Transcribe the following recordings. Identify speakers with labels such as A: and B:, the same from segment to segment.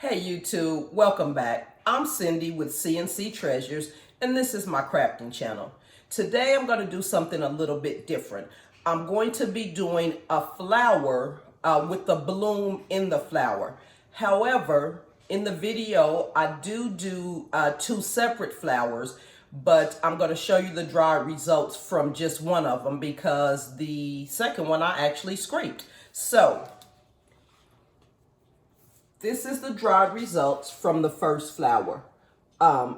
A: Hey YouTube, welcome back. I'm Cindy with CNC Treasures, and this is my crafting channel. Today I'm going to do something a little bit different. I'm going to be doing a flower with the bloom in the flower. However, in the video I do two separate flowers, but I'm going to show you the dry results from just one of them because the second one I actually scraped. So this is the dried results from the first flower.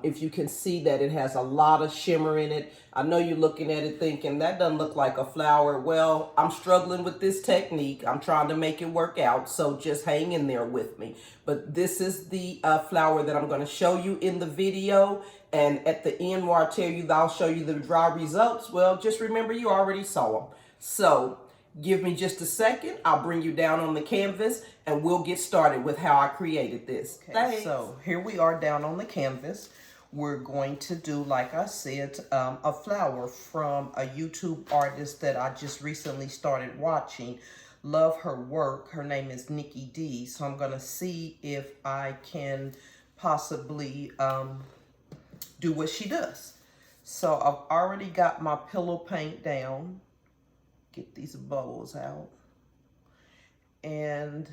A: If you can see that it has a lot of shimmer in it. I know you're looking at it thinking, that doesn't look like a flower. Well, I'm struggling with this technique. I'm trying to make it work out, so just hang in there with me. But this is the flower that I'm going to show you in the video. And at the end where I tell you that I'll show you the dry results, well, just remember you already saw them. So give me just a second. I'll bring you down on the canvas and we'll get started with how I created this. Okay, so here we are down on the canvas. We're going to do, like I said, a flower from a YouTube artist that I just recently started watching. Love her work. Her name is Nikki D. So I'm going to see if I can possibly do what she does. So I've already got my pillow paint down. Get these bubbles out. And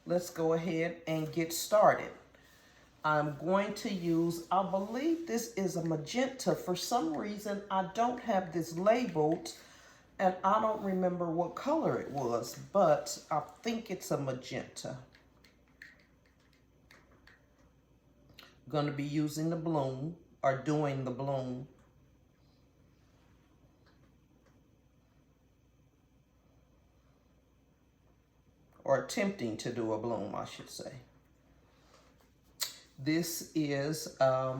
A: let's go ahead and get started. I'm going to use, I believe this is a magenta. For some reason, I don't have this labeled, and I don't remember what color it was, but I think it's a magenta. I'm going to be using the bloom, or doing the bloom. Or attempting to do a bloom, I should say. This is a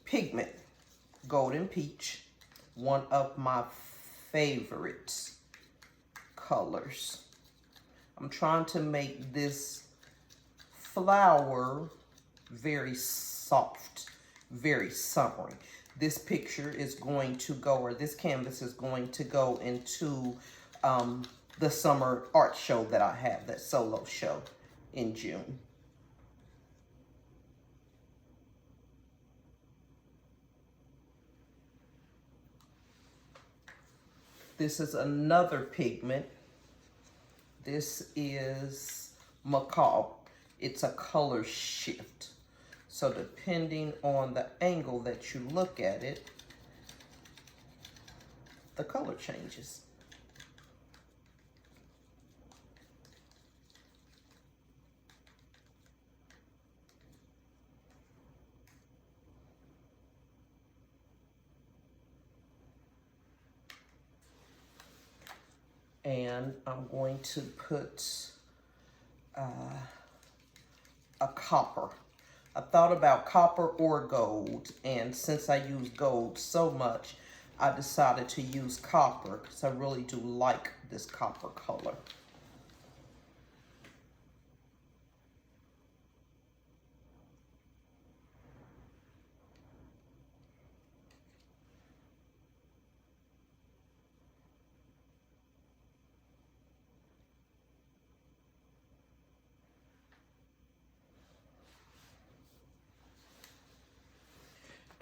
A: pigment, Golden Peach, one of my favorite colors. I'm trying to make this flower very soft, very summery. This picture is going to go, or this canvas is going to go into the summer art show that I have, that solo show in June. This is another pigment. This is macaw. It's a color shift. So depending on the angle that you look at it, the color changes. And I'm going to put a copper. I thought about copper or gold, and since I use gold so much, I decided to use copper because I really do like this copper color.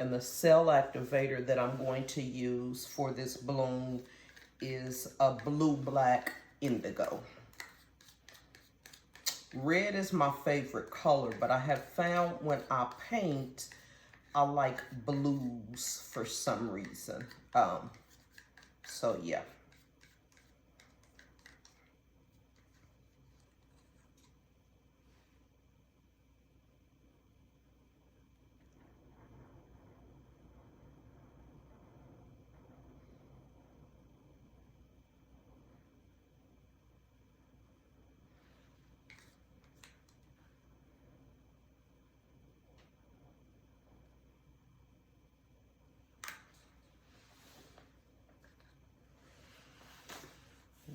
A: And the cell activator that I'm going to use for this bloom is a blue-black indigo. Red is my favorite color, but I have found when I paint, I like blues for some reason. So yeah.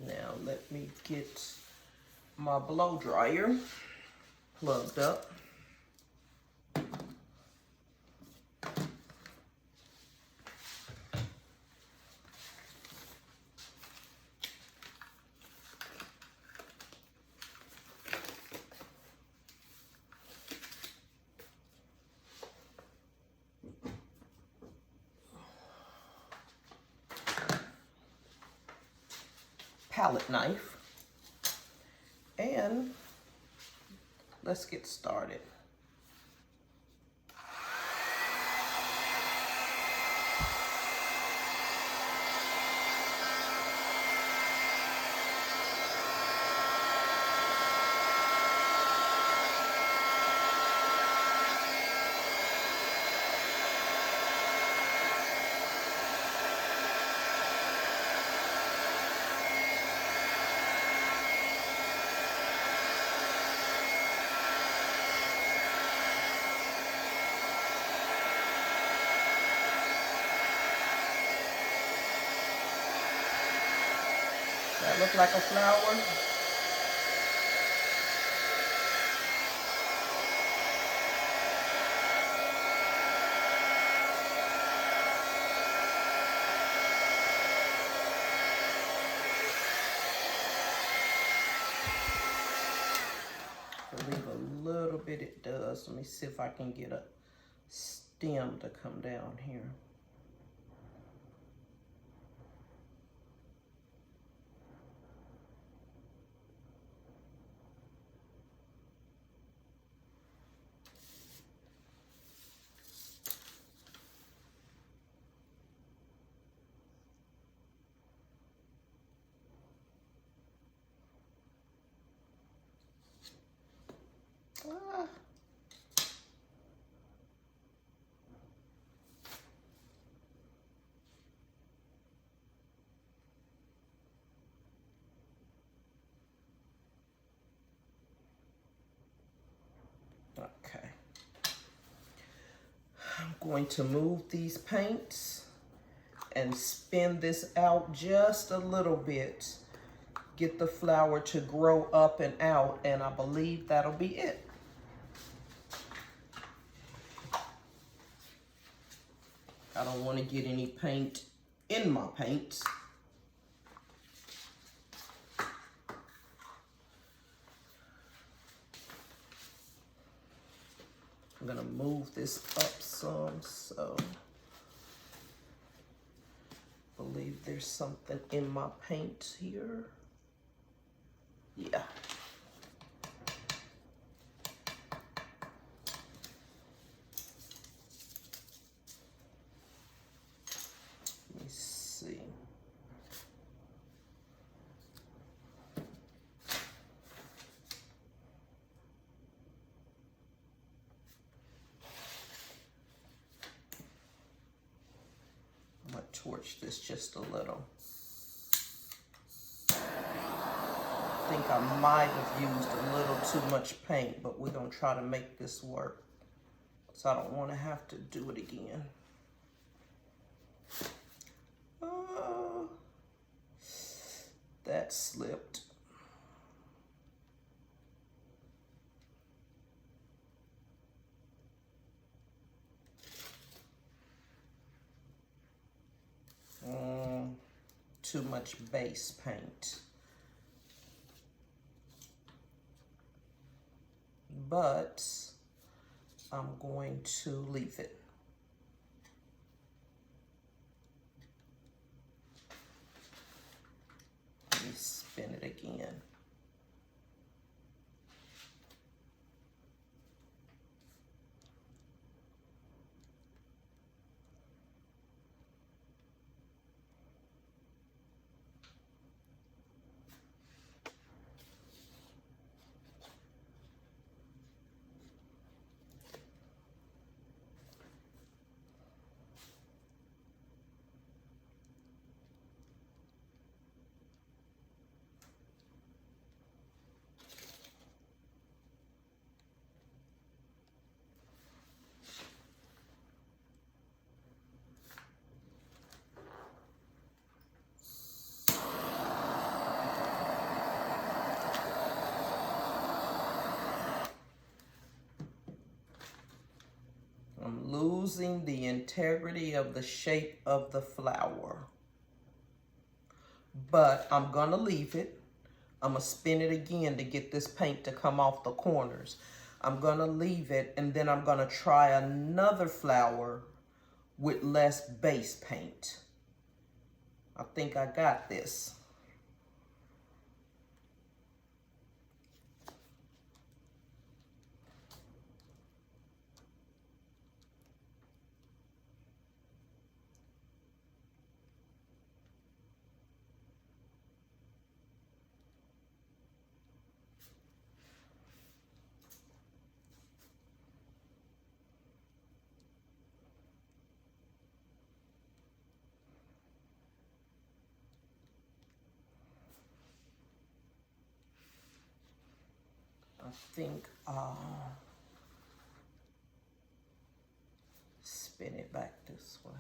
A: Now let me get my blow dryer plugged up. palette knife. And let's get started. That look like a flower? I believe a little bit it does. Let me see if I can get a stem to come down here. Ah. Okay. I'm going to move these paints and spin this out just a little bit. Get the flower to grow up and out, and I believe that'll be it. I don't want to get any paint in my paints. I'm gonna move this up some, so I believe there's something in my paint here. Yeah. Let me see. I'm gonna torch this just a little. I think I might have used a little too much paint, but we're gonna try to make this work. So I don't want to have to do it again. That slipped. Too much base paint. But I'm going to leave it. Let me spin it again. I'm losing the integrity of the shape of the flower. But I'm gonna leave it. I'm gonna spin it again to get this paint to come off the corners. I'm gonna leave it, and then I'm gonna try another flower with less base paint. I think I got this. I think I'll spin it back this way.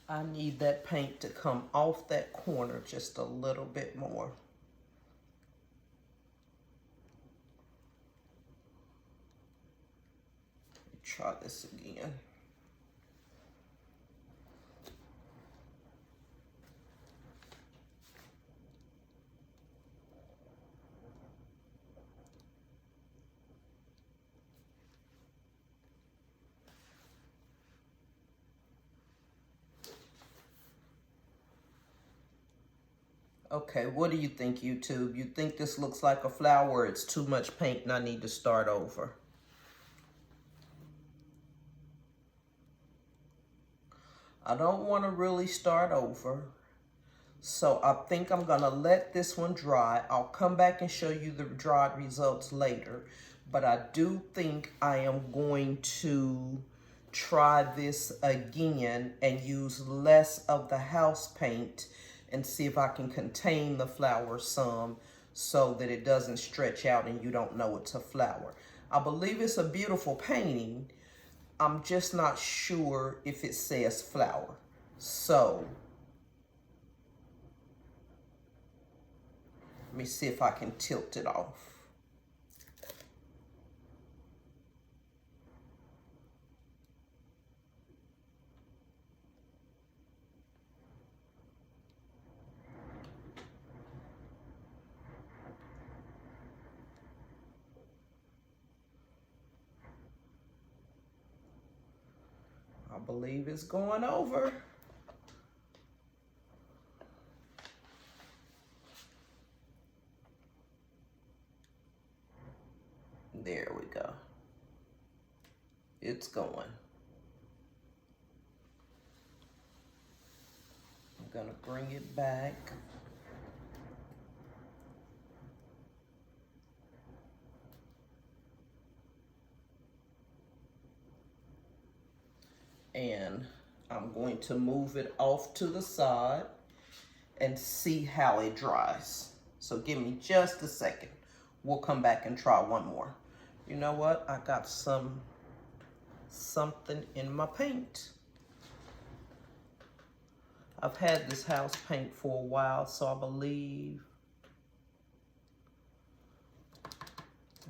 A: I need that paint to come off that corner just a little bit more. Try this again. Okay, what do you think, YouTube? You think this looks like a flower, or it's too much paint and I need to start over? I don't want to really start over. So I think I'm going to let this one dry. I'll come back and show you the dried results later. But I do think I am going to try this again and use less of the house paint and see if I can contain the flower some so that it doesn't stretch out and you don't know it's a flower. I believe it's a beautiful painting. I'm just not sure if it says flower. So let me see if I can tilt it off. I believe it's going over. There we go. It's going. I'm gonna bring it back. And I'm going to move it off to the side and see how it dries. So give me just a second. We'll come back and try one more. You know what? I got something in my paint. I've had this house paint for a while, so I believe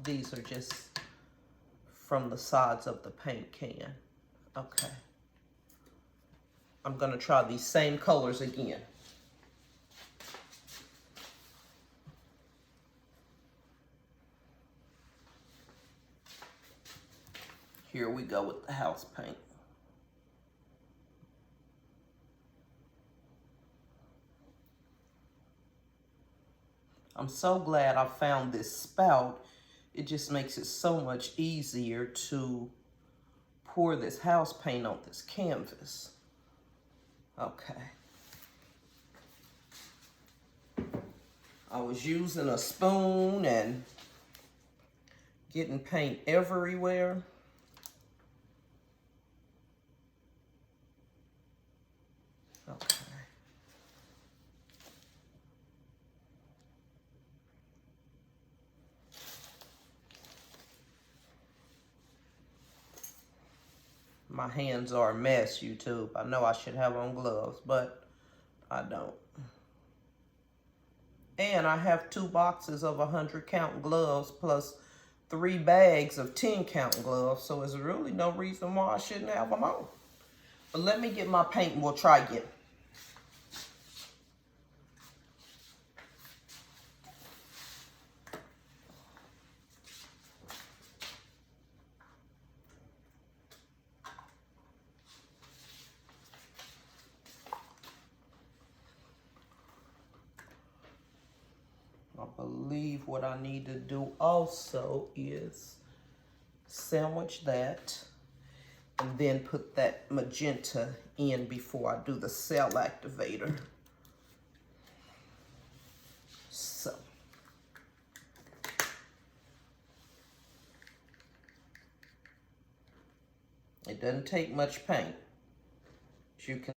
A: these are just from the sides of the paint can. Okay. I'm gonna try these same colors again. Here we go with the house paint. I'm so glad I found this spout. It just makes it so much easier to pour this house paint on this canvas. Okay. I was using a spoon and getting paint everywhere. Okay. My hands are a mess, YouTube. I know I should have on gloves, but I don't. And I have 2 boxes of 100 count gloves plus 3 bags of 10 count gloves, so there's really no reason why I shouldn't have them on. But let me get my paint and we'll try again. I believe what I need to do also is sandwich that and then put that magenta in before I do the cell activator. So. It doesn't take much paint. As you can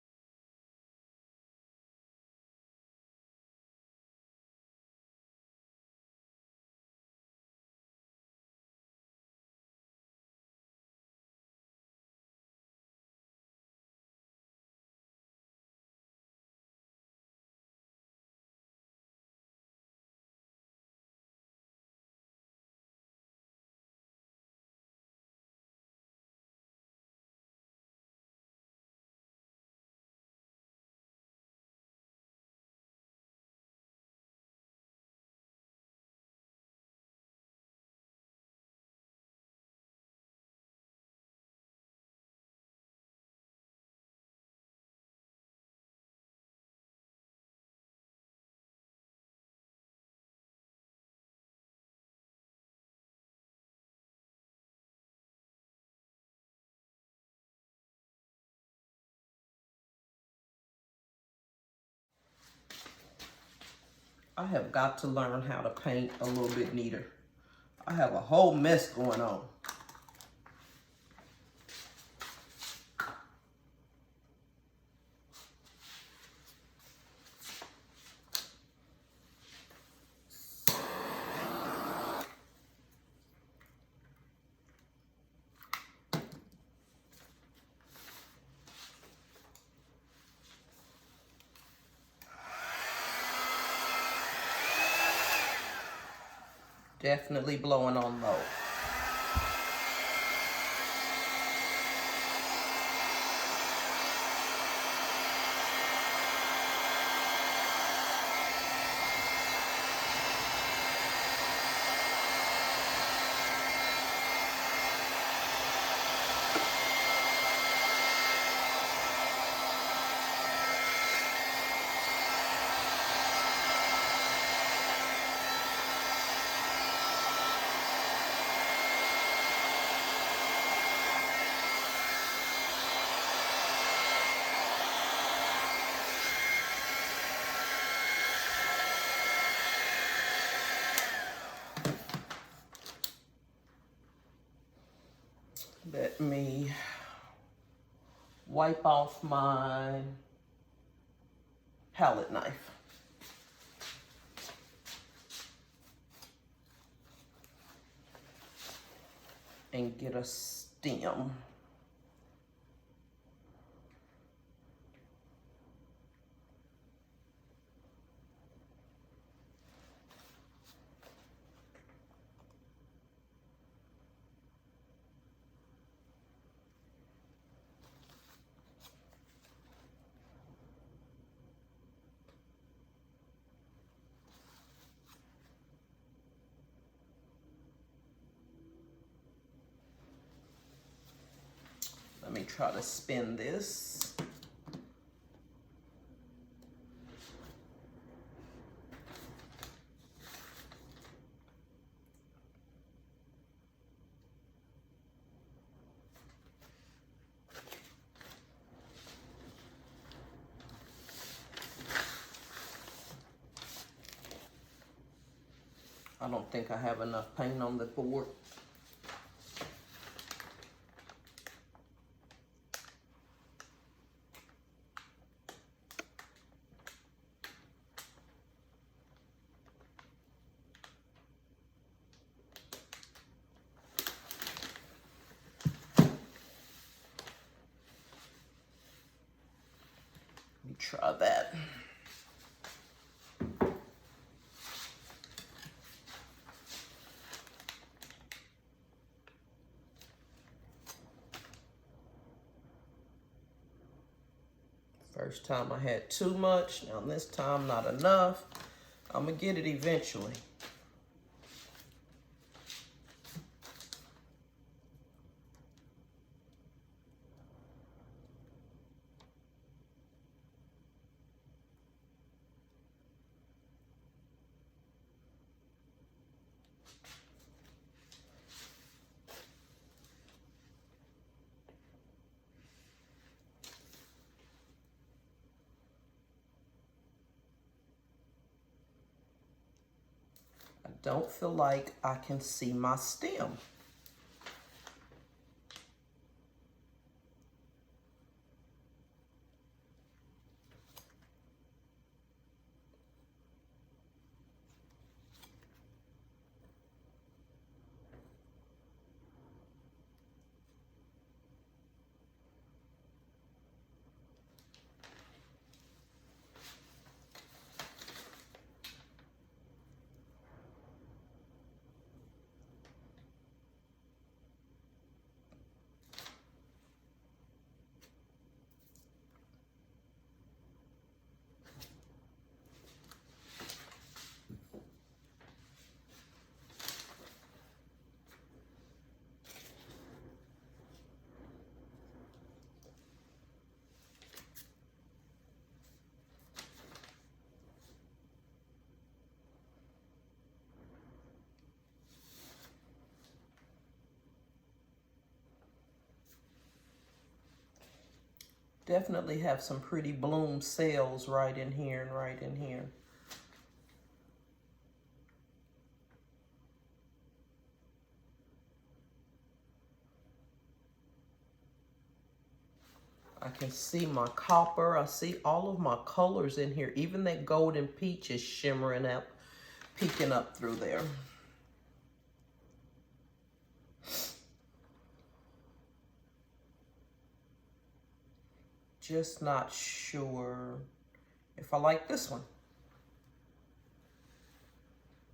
A: I have got to learn how to paint a little bit neater. I have a whole mess going on. Definitely blowing on low. Let me wipe off my palette knife. And get a stem. Let me try to spin this. I don't think I have enough paint on the board. Let me try that. First time I had too much, now this time not enough. I'm gonna get it eventually. don't feel like I can see my stem. Definitely have some pretty bloom cells right in here and right in here. I can see my copper. I see all of my colors in here. Even that golden peach is shimmering up, peeking up through there. Just not sure if I like this one.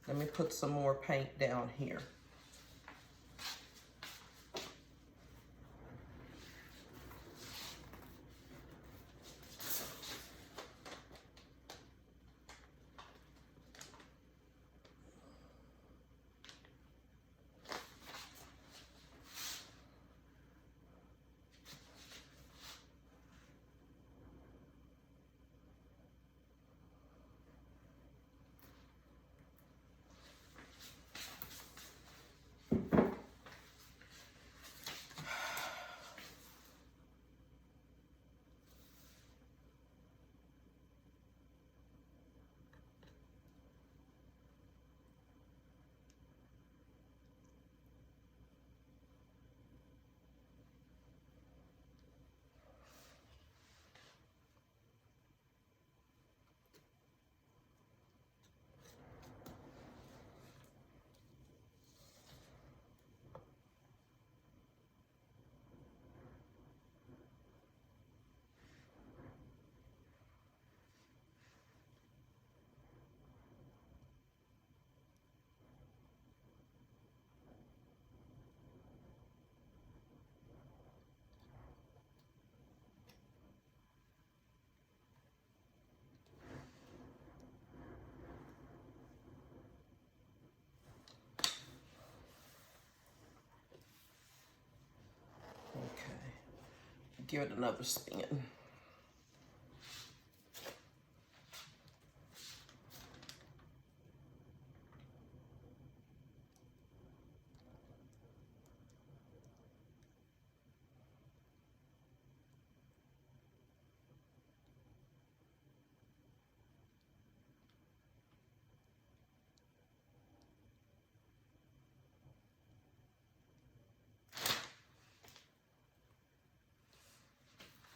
A: Let me put some more paint down here. Give it another spin.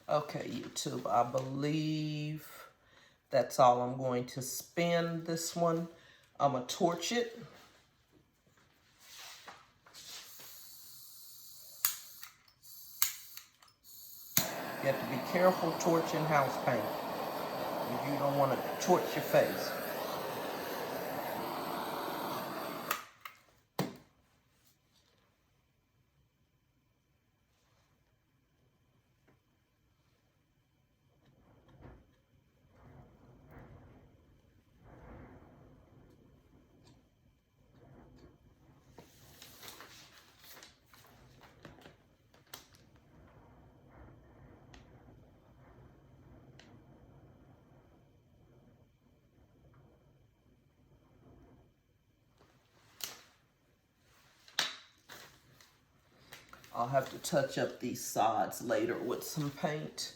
A: Okay, YouTube, I believe that's all I'm going to spin this one. I'm going to torch it. You have to be careful torching house paint. You don't want to torch your face. I'll have to touch up these sides later with some paint.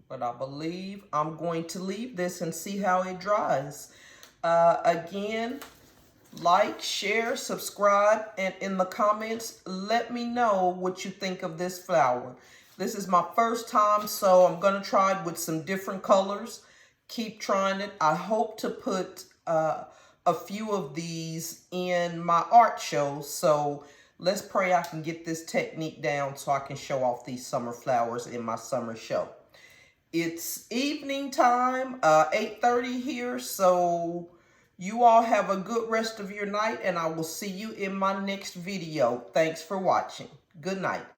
A: But I believe I'm going to leave this and see how it dries. Again, like, share, subscribe, and in the comments, let me know what you think of this flower. This is my first time, so I'm going to try it with some different colors. Keep trying it. I hope to put a few of these in my art show, so let's pray I can get this technique down so I can show off these summer flowers in my summer show. It's evening time, 8:30 here, so you all have a good rest of your night, and I will see you in my next video. Thanks for watching. Good night.